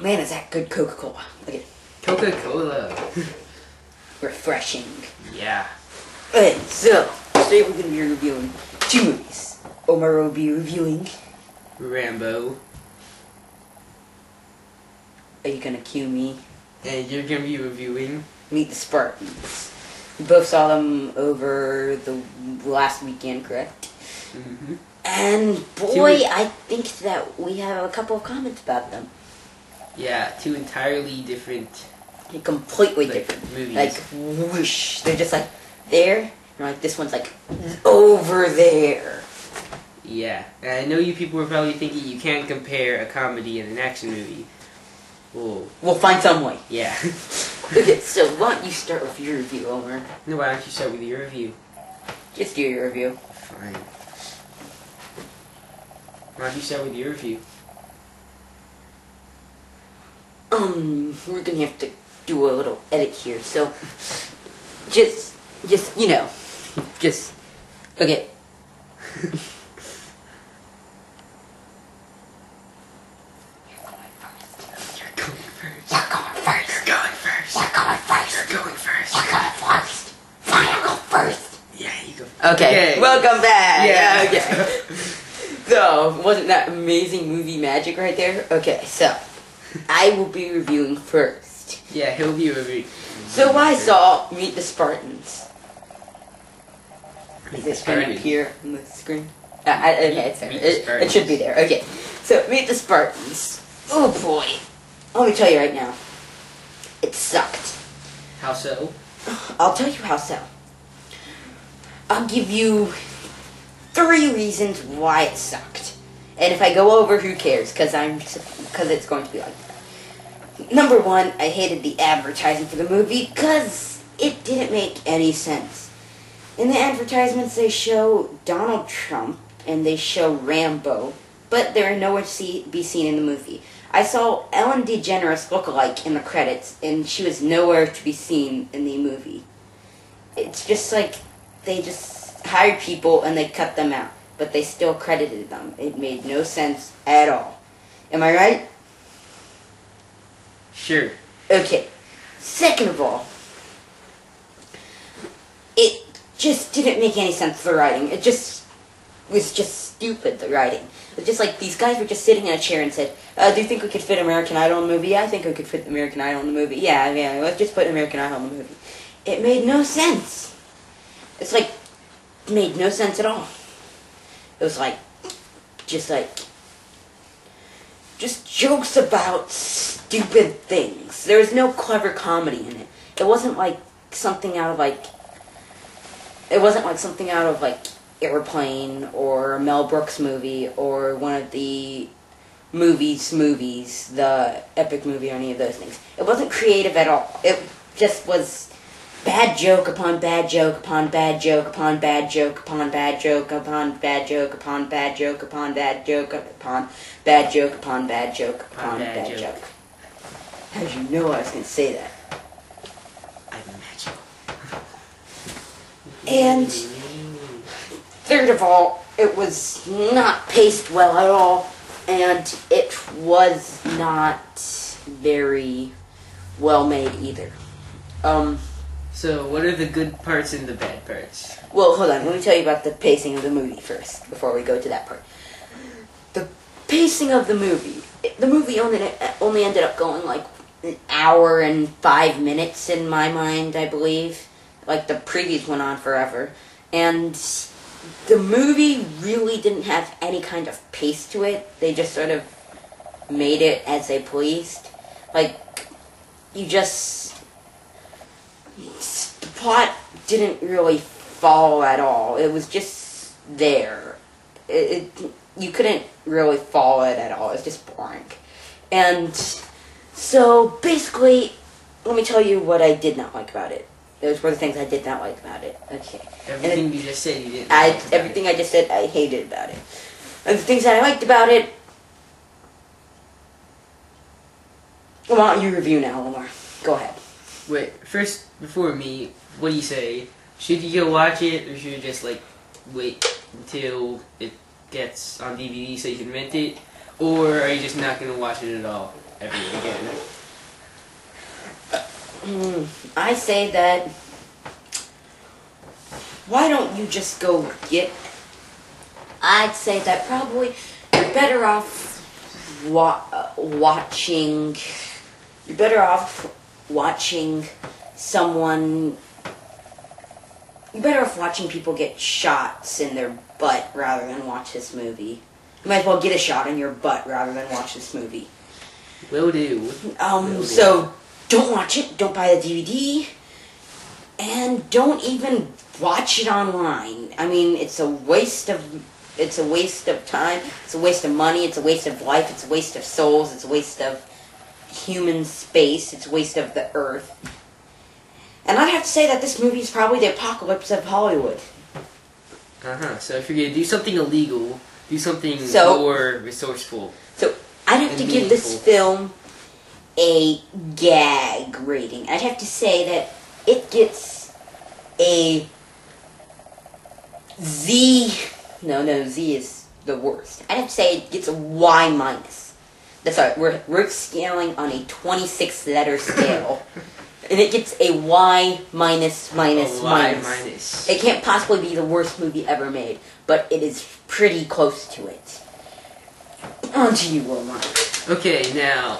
Man, is that good Coca-Cola. Look at it. Coca-Cola. Refreshing. Yeah. Okay, so, today we're going to be reviewing 2 movies. Omar will be reviewing Rambo. Are you going to cue me? And you're going to be reviewing Meet the Spartans. We both saw them over the last weekend, correct? Mm-hmm. And boy, I think that we have a couple of comments about them. Yeah, 2 entirely different, Completely different movies. Like, whoosh. They're just like there. And like this one's like over there. Yeah, and I know you people were probably thinking you can't compare a comedy and an action movie. Well, We'll find some way. yeah. Okay, so why don't you start with your review, Omar? No, why don't you start with your review? Just do your review. Fine. Why don't you start with your review? We're gonna have to do a little edit here, so just you know, just okay. Okay, welcome back. Yeah. Okay. So, wasn't that amazing movie magic right there? Okay, so I will be reviewing first. Yeah, he'll be reviewing. So I saw Meet the Spartans. Is this going to appear on the screen? Okay, it's there. It should be there. Okay, so Meet the Spartans. Oh boy, let me tell you right now, it sucked. How so? I'll tell you how so. I'll give you 3 reasons why it sucked. And if I go over, who cares? Because it's going to be like that. Number 1, I hated the advertising for the movie because it didn't make any sense. In the advertisements, they show Donald Trump and they show Rambo, but they're nowhere to be seen in the movie. I saw Ellen DeGeneres lookalike in the credits, and she was nowhere to be seen in the movie. It's just like they just hired people and they cut them out, but they still credited them. It made no sense at all. Am I right? Sure. Okay. Second of all, it just didn't make any sense, the writing. It just was just stupid, the writing. It was just like these guys were just sitting in a chair and said, do you think we could fit American Idol in the movie? Yeah, I think we could fit American Idol in the movie. Yeah, let's just put American Idol in the movie. It made no sense. It's like, it made no sense at all. It was like, just jokes about stupid things. There was no clever comedy in it. It wasn't like something out of Airplane or a Mel Brooks movie or one of the movies, the epic movie or any of those things. It wasn't creative at all. It just was bad joke upon bad joke upon bad joke upon bad joke upon bad joke upon bad joke upon bad joke upon bad joke upon bad joke upon bad joke upon bad joke. How did you know I was going to say that? I'm magical. And third of all, it was not paced well at all, and it was not very well made either. So, what are the good parts and the bad parts? Well, hold on. Let me tell you about the pacing of the movie first, before we go to that part. The pacing of the movie only ended up going like an hour and 5 minutes in my mind, I believe. Like, the previous went on forever. And the movie really didn't have any kind of pace to it. They just sort of made it as they pleased. Like, the plot didn't really follow at all. It was just there. You couldn't really follow it at all. It was just boring. And so, basically, let me tell you what I did not like about it. Those were the things I did not like about it. Okay. Everything you just said you didn't like about everything I just said I hated about it. And the things that I liked about it... Well, why don't you review now, Omar? Go ahead. Wait, first, before me, what do you say? Should you go watch it, or should you just, like, wait until it gets on DVD so you can rent it? Or are you just not going to watch it at all ever again? I say that, why don't you just go get... I'd say that probably you're better off watching... You're better off watching someone... You're better off watching people get shots in their butt rather than watch this movie. You might as well get a shot in your butt rather than watch this movie. Will do. So don't watch it, don't buy the DVD, and don't even watch it online. I mean, it's a waste of time, it's a waste of money, it's a waste of life, it's a waste of souls, it's a waste of human space, it's a waste of the earth. And I'd have to say that this movie is probably the apocalypse of Hollywood. So if you're going to do something illegal, do something more resourceful. So I'd have to give this film a gag rating. I'd have to say that it gets a Z. No, Z is the worst. I'd have to say it gets a Y minus. That's right. We're scaling on a 26-letter scale. And it gets a Y minus. It can't possibly be the worst movie ever made, but it is pretty close to it. On to you, Omar. Okay, now...